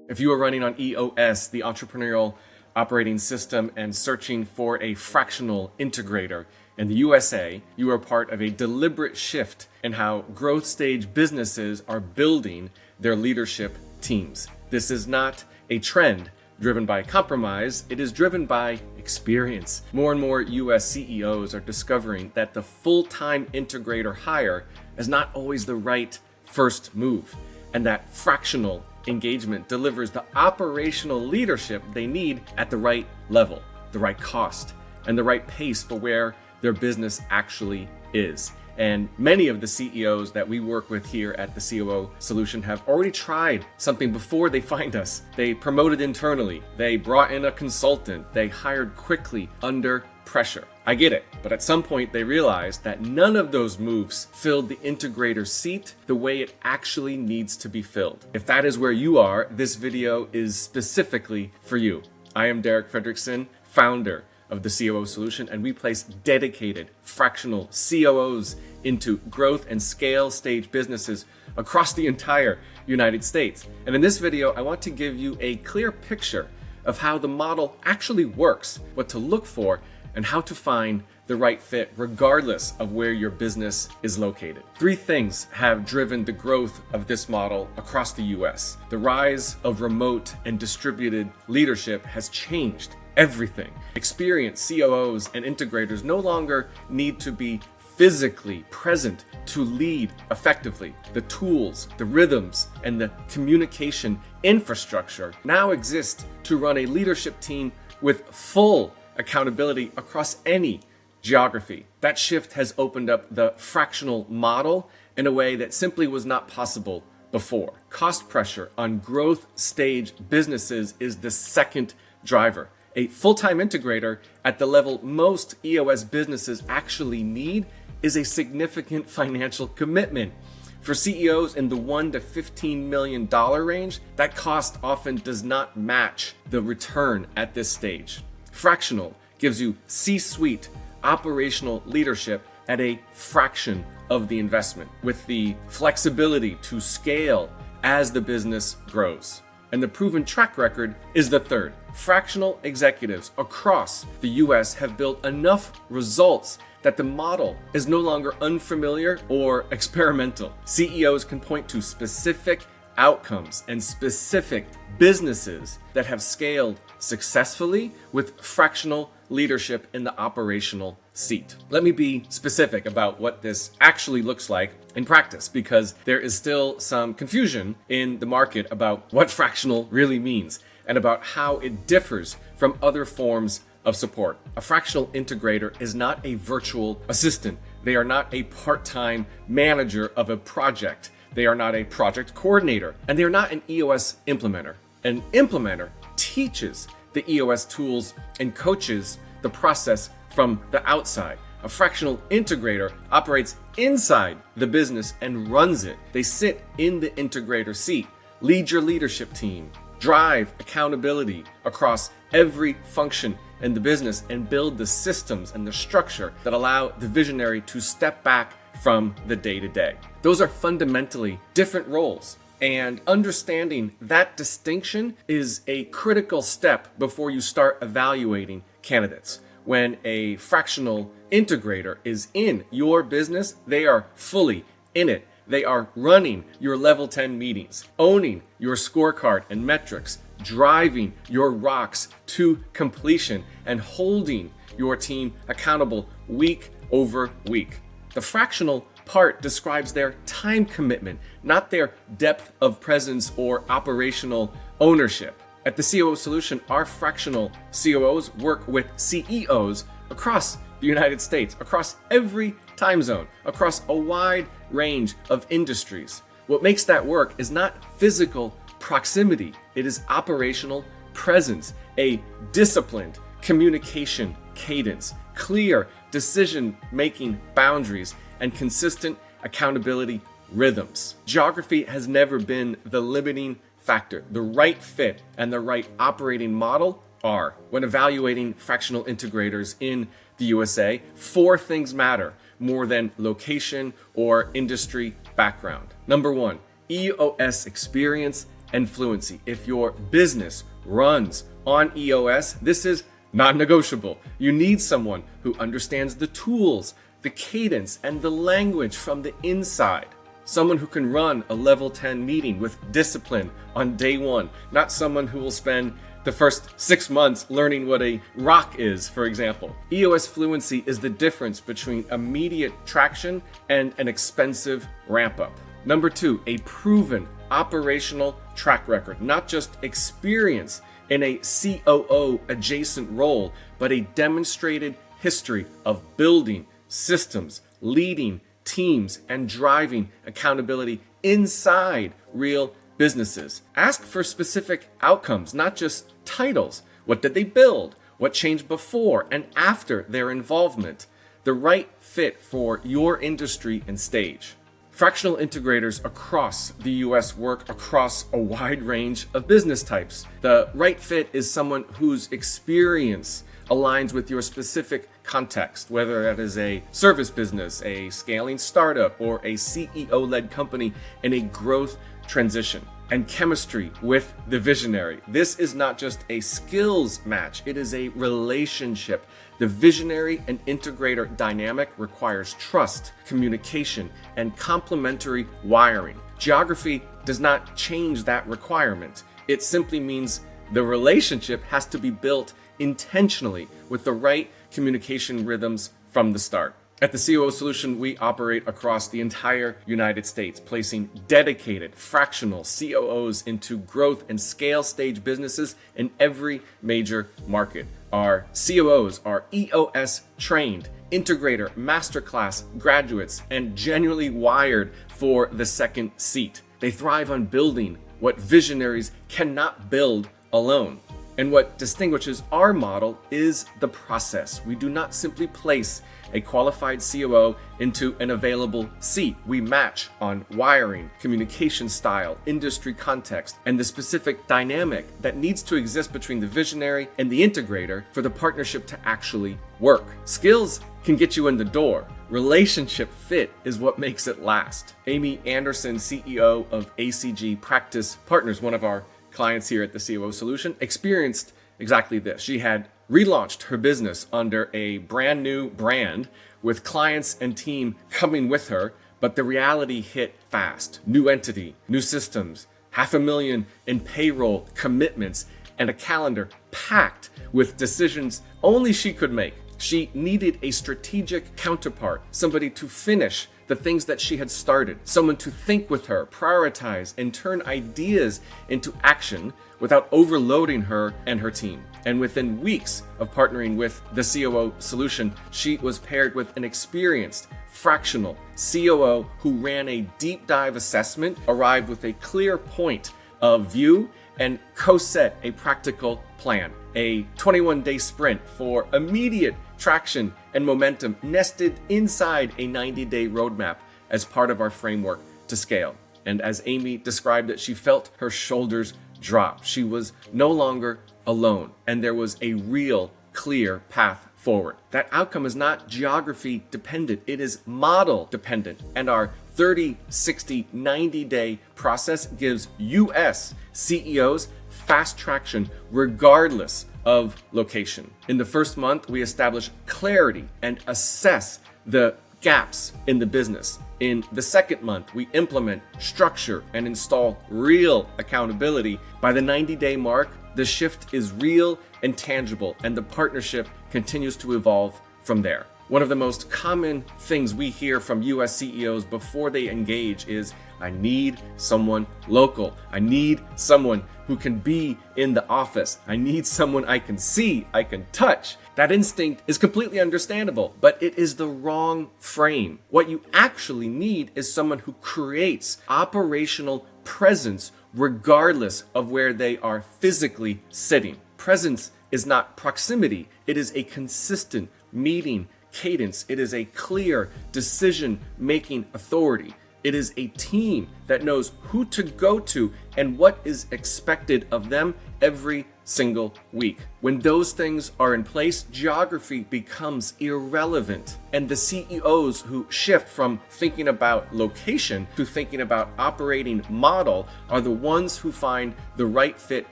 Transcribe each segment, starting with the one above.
If you are running on EOS, the entrepreneurial operating system, and searching for a fractional integrator in the USA, you are part of a deliberate shift in how growth stage businesses are building their leadership teams. This is not a trend driven by compromise, it is driven by experience. More and more US CEOs are discovering that the full-time integrator hire is not always the right first move, and that fractional engagement delivers the operational leadership they need at the right level, the right cost, and the right pace for where their business actually is. And many of the CEOs that we work with here at the COO Solution have already tried something before they find us. They promoted internally, they brought in a consultant, they hired quickly under pressure. I get it, but at some point they realized that none of those moves filled the integrator seat the way it actually needs to be filled. If that is where you are, this video is specifically for you. I am Derek Fredrickson, founder of the COO Solution, and we place dedicated fractional COOs into growth and scale stage businesses across the entire United States. And in this video, I want to give you a clear picture of how the model actually works, what to look for, and how to find the right fit regardless of where your business is located. Three things have driven the growth of this model across the US. The rise of remote and distributed leadership has changed everything. Experienced COOs and integrators no longer need to be physically present to lead effectively. The tools, the rhythms, and the communication infrastructure now exist to run a leadership team with full accountability across any geography. That shift has opened up the fractional model in a way that simply was not possible before. Cost pressure on growth stage businesses is the second driver. A full-time integrator at the level most EOS businesses actually need is a significant financial commitment. For CEOs in the $1 to $15 million range, that cost often does not match the return at this stage. Fractional gives you C-suite operational leadership at a fraction of the investment, with the flexibility to scale as the business grows. And the proven track record is the third. Fractional executives across the US have built enough results that the model is no longer unfamiliar or experimental. CEOs can point to specific outcomes and specific businesses that have scaled successfully with fractional leadership in the operational seat. Let me be specific about what this actually looks like in practice, because there is still some confusion in the market about what fractional really means and about how it differs from other forms of support. A fractional integrator is not a virtual assistant. They are not a part-time manager of a project. They are not a project coordinator, and they are not an EOS implementer. An implementer teaches the EOS tools and coaches the process from the outside. A fractional integrator operates inside the business and runs it. They sit in the integrator seat, lead your leadership team, drive accountability across every function in the business, and build the systems and the structure that allow the visionary to step back from the day-to-day. Those are fundamentally different roles, and understanding that distinction is a critical step before you start evaluating candidates. When a fractional integrator is in your business, they are fully in it. They are running your level 10 meetings, owning your scorecard and metrics, driving your rocks to completion, and holding your team accountable week over week. The fractional part describes their time commitment, not their depth of presence or operational ownership. At the COO Solution, our fractional COOs work with CEOs across the United States, across every time zone, across a wide range of industries. What makes that work is not physical proximity, it is operational presence, a disciplined communication cadence, clear decision-making boundaries, and consistent accountability rhythms. Geography has never been the limiting factor. The right fit and the right operating model are. When evaluating fractional integrators in the USA, 4 things matter more than location or industry background. Number 1, EOS experience and fluency. If your business runs on EOS, this is non-negotiable. You need someone who understands the tools, the cadence, and the language from the inside. Someone who can run a level 10 meeting with discipline on day one, not someone who will spend the first 6 months learning what a rock is, for example. EOS fluency is the difference between immediate traction and an expensive ramp-up. Number 2, a proven operational track record, not just experience in a COO adjacent role, but a demonstrated history of building systems, leading teams, and driving accountability inside real businesses. Ask for specific outcomes, not just titles. What did they build? What changed before and after their involvement? The right fit for your industry and stage. Fractional integrators across the US work across a wide range of business types. The right fit is someone whose experience aligns with your specific context, whether that is a service business, a scaling startup, or a CEO-led company in a growth transition. And chemistry with the visionary. This is not just a skills match, it is a relationship. The visionary and integrator dynamic requires trust, communication, and complementary wiring. Geography does not change that requirement. It simply means the relationship has to be built intentionally with the right communication rhythms from the start. At the COO Solution, we operate across the entire United States, placing dedicated fractional COOs into growth and scale stage businesses in every major market. Our COOs are EOS-trained, Integrator, Masterclass graduates, and genuinely wired for the second seat. They thrive on building what visionaries cannot build alone. And what distinguishes our model is the process. We do not simply place a qualified COO into an available seat. We match on wiring, communication style, industry context, and the specific dynamic that needs to exist between the visionary and the integrator for the partnership to actually work. Skills can get you in the door. Relationship fit is what makes it last. Amy Anderson, CEO of ACG Practice Partners, one of our clients here at the COO Solution, experienced exactly this. She had relaunched her business under a brand new brand with clients and team coming with her, but the reality hit fast. New entity, new systems, $500,000 in payroll commitments, and a calendar packed with decisions only she could make. She needed a strategic counterpart, somebody to finish the things that she had started, someone to think with her, prioritize, and turn ideas into action without overloading her and her team. And within weeks of partnering with the COO Solution, she was paired with an experienced fractional COO who ran a deep dive assessment, arrived with a clear point of view, and co-set a practical plan, a 21-day sprint for immediate traction and momentum nested inside a 90-day roadmap as part of our framework to scale. And as Amy described it, she felt her shoulders drop. She was no longer alone, and there was a real clear path forward. That outcome is not geography dependent, it is model dependent. And our 30, 60, 90-day process gives US CEOs fast traction regardless of location. In the first month, we establish clarity and assess the gaps in the business. In the second month, we implement structure and install real accountability. By the 90-day mark, the shift is real and tangible, and the partnership continues to evolve from there. One of the most common things we hear from US CEOs before they engage is, I need someone local. I need someone who can be in the office. I need someone I can see, I can touch. That instinct is completely understandable, but it is the wrong frame. What you actually need is someone who creates operational presence regardless of where they are physically sitting. Presence is not proximity. It is a consistent meeting cadence. It is a clear decision-making authority. It is a team that knows who to go to and what is expected of them every single week. When those things are in place, geography becomes irrelevant. And the CEOs who shift from thinking about location to thinking about operating model are the ones who find the right fit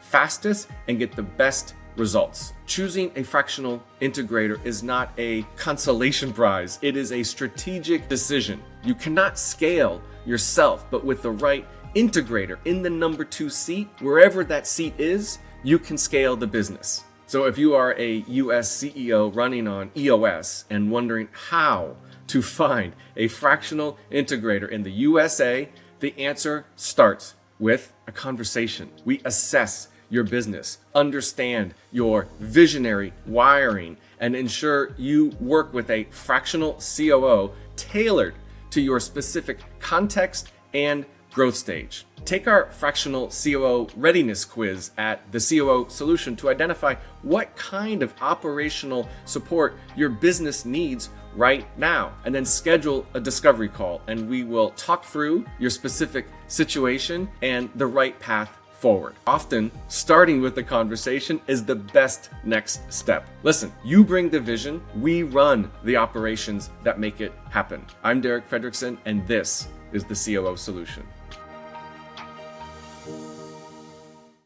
fastest and get the best results. Choosing a fractional integrator is not a consolation prize. It is a strategic decision. You cannot scale yourself, but with the right integrator in the number 2 seat, wherever that seat is, you can scale the business. So if you are a US CEO running on EOS and wondering how to find a fractional integrator in the USA, the answer starts with a conversation. We assess your business, understand your visionary wiring, and ensure you work with a fractional COO tailored to your specific context and growth stage. Take our fractional COO readiness quiz at the COO Solution to identify what kind of operational support your business needs right now, and then schedule a discovery call, and we will talk through your specific situation and the right path forward. Often, starting with the conversation is the best next step. Listen, you bring the vision, we run the operations that make it happen. I'm Fredrickson, and this is the COO Solution.